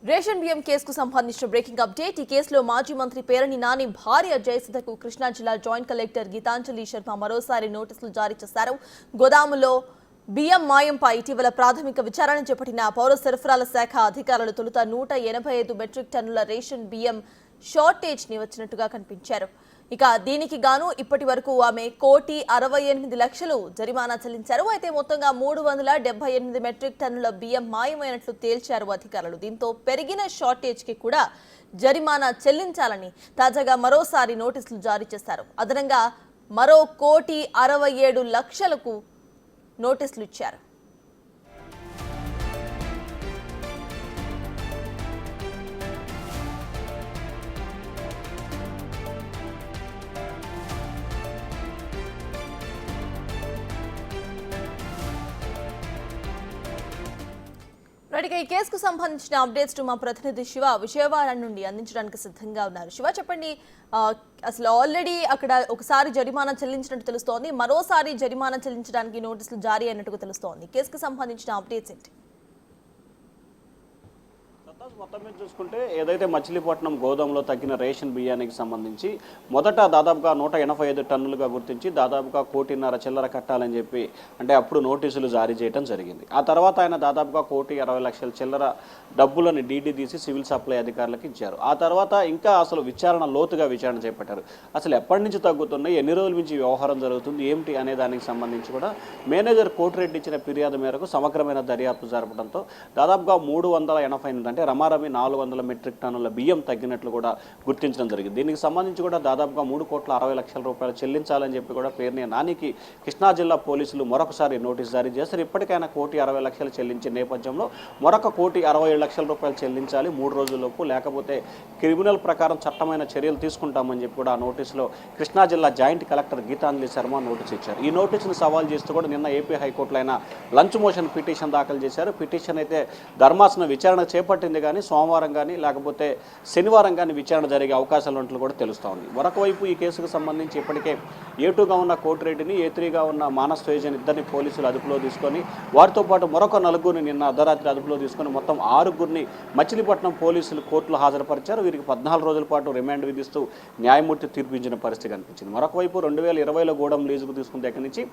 Ration బియ్యం కేసుకు సంబంధించిన బ్రేకింగ్ అప్డేట్. ఈ కేసులో మాజీ మంత్రి పేరణి నాని భార్య జయసుధకు కృష్ణా జిల్లా జాయింట్ కలెక్టర్ గీతాంజలి శర్మ మరోసారి నోటీసులు జారీ చేశారు. గోదాములో బియ్యం మాయంపై ఇటీవల ప్రాథమిక విచారణ చేపట్టిన పౌర సరఫరాల శాఖ అధికారులు తొలుత 185 మెట్రిక్ టన్నుల రేషన్ బియ్యం షార్టేజ్ ని వచ్చినట్టుగా కనిపించారు. ఇక దీనికి గాను ఇప్పటి వరకు ఆమె 1,68,00,000 జరిమానా చెల్లించారు. అయితే మొత్తంగా 378 మెట్రిక్ టన్నుల బియ్యం మాయమైనట్లు తేల్చారు అధికారులు. దీంతో పెరిగిన షార్టేజ్ కి కూడా జరిమానా చెల్లించాలని తాజాగా మరోసారి నోటీసులు జారీ చేశారు. అదనంగా మరో 1,67,00,000కు నోటీసులు ఇచ్చారు. ఈ కేసుకు సంబంధించిన అప్డేట్స్ మా ప్రతినిధి శివ విజయవాడ నుండి అందించడానికి సిద్ధంగా ఉన్నారు. శివ, చెప్పండి, అసలు ఆల్రెడీ అక్కడ ఒకసారి జరిమానా చెల్లించినట్టు తెలుస్తోంది, మరోసారి జరిమానా చెల్లించడానికి నోటీసులు జారీ అయినట్టుగా తెలుస్తోంది. కేసుకు సంబంధించిన అప్డేట్స్ ఏంటి? మొత్తం మీద చూసుకుంటే ఏదైతే మచిలీపట్నం గోదాంలో తగ్గిన రేషన్ బియ్యానికి సంబంధించి మొదట దాదాపుగా 185 టన్నులుగా గుర్తించి దాదాపుగా 1,50,00,000 చిల్లర కట్టాలని చెప్పి అంటే అప్పుడు నోటీసులు జారీ చేయడం జరిగింది. ఆ తర్వాత ఆయన దాదాపుగా 1,60,00,000 చిల్లర డబ్బులను డీడీ తీసి సివిల్ సప్లై అధికారులకు ఇచ్చారు. ఆ తర్వాత ఇంకా అసలు లోతుగా విచారణ చేపట్టారు. అసలు ఎప్పటి నుంచి తగ్గుతున్నాయి, ఎన్ని రోజుల నుంచి వ్యవహారం జరుగుతుంది, ఏమిటి అనే దానికి సంబంధించి కూడా మేనేజర్ కోటిరెడ్డి ఇచ్చిన ఫిర్యాదు మేరకు సమగ్రమైన దర్యాప్తు జరపడంతో దాదాపుగా 388 అంటే రమారమి 400 మెట్రిక్ టన్నుల బియ్యం తగ్గినట్లు కూడా గుర్తించడం జరిగింది. దీనికి సంబంధించి కూడా దాదాపుగా 3,60,00,000 రూపాయలు చెల్లించాలని చెప్పి కూడా పేర్ని నానికి కృష్ణా జిల్లా పోలీసులు మరొకసారి నోటీసు జారీ చేశారు. ఇప్పటికైనా 1,60,00,000 చెల్లించే నేపథ్యంలో మరొక 1,67,00,000 రూపాయలు చెల్లించాలి 3 రోజుల్లోపు, లేకపోతే క్రిమినల్ ప్రకారం చట్టమైన చర్యలు తీసుకుంటామని చెప్పి కూడా ఆ నోటీసులో కృష్ణా జిల్లా joint collector Geethanjali Sharma notice ఇచ్చారు. ఈ నోటీసును సవాల్ చేస్తూ కూడా నిన్న ఏపీ హైకోర్టులో ఆయన లంచ్ మోషన్ పిటిషన్ దాఖలు చేశారు. పిటిషన్ అయితే ధర్మాసనం విచారణ చేపట్టింది కానీ సోమవారం కానీ లేకపోతే శనివారం కానీ విచారణ జరిగే అవకాశాలు ఉన్నట్లు కూడా తెలుస్తూ ఉంది. మరొక వైపు ఈ కేసుకు సంబంధించి ఇప్పటికే A2గా ఉన్న కోటిరెడ్డిని, A3గా ఉన్న మానస్ తేజన్ ఇద్దరిని పోలీసులు అదుపులో తీసుకొని వారితో పాటు మరొక 4గురిని నిన్న అర్ధరాత్రి అదుపులో తీసుకొని మొత్తం 6గురిని మచిలీపట్నం పోలీసులు కోర్టులో హాజరుపరిచారు. వీరికి 14 రోజుల పాటు రిమాండ్ విధిస్తూ న్యాయమూర్తి తీర్పించిన పరిస్థితి కనిపించింది. మరొక వైపు 2020లో గూడెం లీజుకు తీసుకున్న దగ్గర నుంచి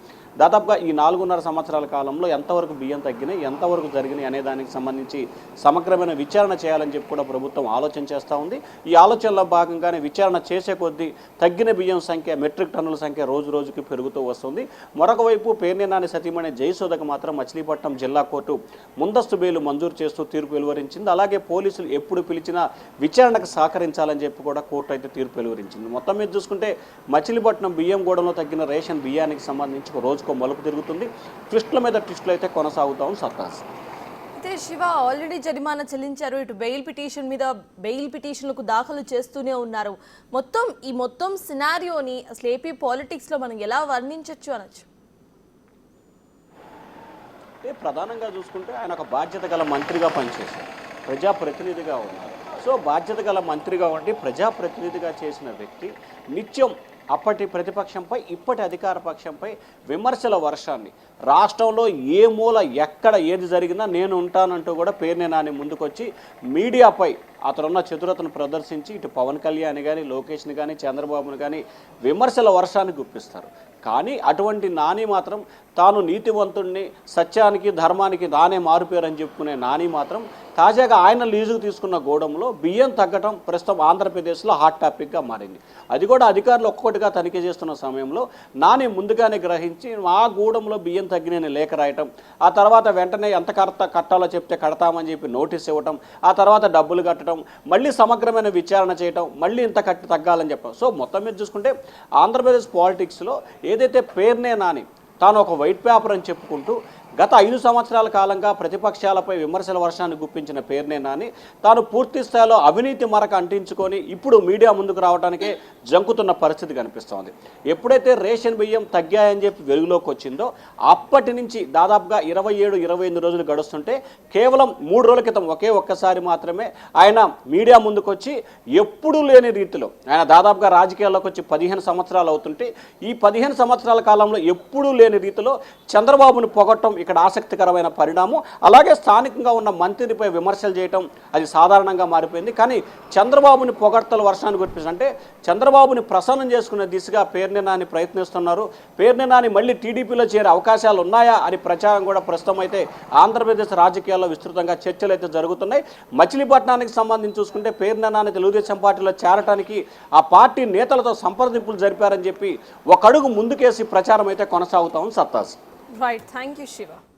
దాదాపుగా ఈ 4.5 సంవత్సరాల కాలంలో ఎంతవరకు బియ్యం తగ్గినాయి, ఎంతవరకు జరిగినాయి అనే దానికి సంబంధించి సమగ్రమైన విచారణ చేయాలని చెప్పి కూడా ప్రభుత్వం ఆలోచన చేస్తూ ఉంది. ఈ ఆలోచనలో భాగంగానే విచారణ చేసే కొద్దీ తగ్గిన బియ్యం సంఖ్య, మెట్రిక్ టన్నుల సంఖ్య రోజు రోజుకి పెరుగుతూ వస్తుంది. మరొక వైపు పేర్ని నాని సతీమణి జయసుధకు మాత్రం మచిలీపట్నం జిల్లా కోర్టు ముందస్తు బెయిల్ మంజూరు చేస్తూ తీర్పు వెలువరించింది. అలాగే పోలీసులు ఎప్పుడు పిలిచినా విచారణకు సహకరించాలని చెప్పి కూడా కోర్టు అయితే తీర్పు వెలువరించింది. మొత్తం మీద చూసుకుంటే మచిలీపట్నం బియ్యం గూడెంలో తగ్గిన రేషన్ బియ్యానికి సంబంధించి రోజుకో మలుపు తిరుగుతుంది. ట్విస్టుల మీద ట్విస్టులు అయితే కొనసాగుతా ఉంది సర్కార్. అయితే శివ, ఆల్రెడీ జరిమానా చెల్లించారు, ఇటు బెయిల్ పిటిషన్ మీద బెయిల్ పిటిషన్లకు దాఖలు చేస్తూనే ఉన్నారు. ఈ మొత్తం సినారియోని అసలు ఏపీ పాలిటిక్స్లో మనం ఎలా వర్ణించవచ్చు అనొచ్చు? అంటే ప్రధానంగా చూసుకుంటే ఆయన ఒక బాధ్యత గల మంత్రిగా పనిచేశారు, ప్రజాప్రతినిధిగా ఉన్నారు. సో బాధ్యత గల మంత్రిగా ఉండి ప్రజాప్రతినిధిగా చేసిన వ్యక్తి నిత్యం అప్పటి ప్రతిపక్షంపై ఇప్పటి అధికార పక్షంపై విమర్శల వర్షాన్ని, రాష్ట్రంలో ఏ మూల ఎక్కడ ఏది జరిగినా నేను ఉంటానంటూ కూడా పేర్ని నాని ముందుకొచ్చి మీడియాపై అతనున్న చతురతను ప్రదర్శించి ఇటు పవన్ కళ్యాణ్ కానీ, లోకేష్ని కానీ, చంద్రబాబుని కానీ విమర్శల వర్షాన్ని గుప్పిస్తారు. కానీ అటువంటి నాని మాత్రం తాను నీతివంతుడిని, సత్యానికి ధర్మానికి నానే మారుపేరని చెప్పుకునే నాని మాత్రం తాజాగా ఆయన లీజుకు తీసుకున్న గూడెంలో బియ్యం తగ్గటం ప్రస్తుతం ఆంధ్రప్రదేశ్లో హాట్ టాపిక్గా మారింది. అది కూడా అధికారులు ఒక్కొక్కటిగా తనిఖీ చేస్తున్న సమయంలో నాని ముందుగానే గ్రహించి ఆ గూడెంలో బియ్యం తగ్గిన లేఖ రాయటం, ఆ తర్వాత వెంటనే ఎంత కట్టాలో చెప్తే కడతామని చెప్పి నోటీస్ ఇవ్వటం, ఆ తర్వాత డబ్బులు కట్టడం, మళ్ళీ సమగ్రమైన విచారణ చేయటం, మళ్ళీ ఇంత కట్టి తగ్గాలని చెప్పడం. సో మొత్తం మీద చూసుకుంటే ఆంధ్రప్రదేశ్ పాలిటిక్స్లో ఏదైతే పేర్నే నాని తాను ఒక వైట్ పేపర్ అని చెప్పుకుంటూ గత 5 సంవత్సరాల కాలంగా ప్రతిపక్షాలపై విమర్శల వర్షాన్ని గుప్పించిన పేర్నే నాని తాను పూర్తి స్థాయిలో అవినీతి మరక అంటించుకొని ఇప్పుడు మీడియా ముందుకు రావడానికే జంకుతున్న పరిస్థితి కనిపిస్తోంది. ఎప్పుడైతే రేషన్ బియ్యం తగ్గాయని చెప్పి వెలుగులోకి వచ్చిందో అప్పటి నుంచి దాదాపుగా 27-28 రోజులు గడుస్తుంటే కేవలం 3 రోజుల క్రితం ఒక్కసారి మాత్రమే ఆయన మీడియా ముందుకొచ్చి ఎప్పుడూ లేని రీతిలో ఆయన దాదాపుగా రాజకీయాల్లోకి వచ్చి 15 సంవత్సరాలు అవుతుంటే ఈ 15 సంవత్సరాల కాలంలో ఎప్పుడూ లేని రీతిలో చంద్రబాబును పొగట్టం ఇక్కడ ఆసక్తికరమైన పరిణామం. అలాగే స్థానికంగా ఉన్న మంత్రిపై విమర్శలు చేయటం అది సాధారణంగా మారిపోయింది. కానీ చంద్రబాబుని పొగడ్తలు వర్షాన్ని కురిపిస్తుంది. అంటే చంద్రబాబుని ప్రసన్నం చేసుకునే దిశగా పేర్ని నాని ప్రయత్నిస్తున్నారు. పేర్ని నాని మళ్ళీ టీడీపీలో చేరే అవకాశాలు ఉన్నాయా అని ప్రచారం కూడా ప్రస్తుతం అయితే ఆంధ్రప్రదేశ్ రాజకీయాల్లో విస్తృతంగా చర్చలు అయితే జరుగుతున్నాయి. మచిలీపట్నానికి సంబంధించి చూసుకుంటే పేర్ని నాని తెలుగుదేశం పార్టీలో చేరటానికి ఆ పార్టీ నేతలతో సంప్రదింపులు జరిపారని చెప్పి ఒక అడుగు ముందుకేసి ప్రచారం అయితే కొనసాగుతా ఉంది. సత్తాస్. Right. Thank you, Shiva.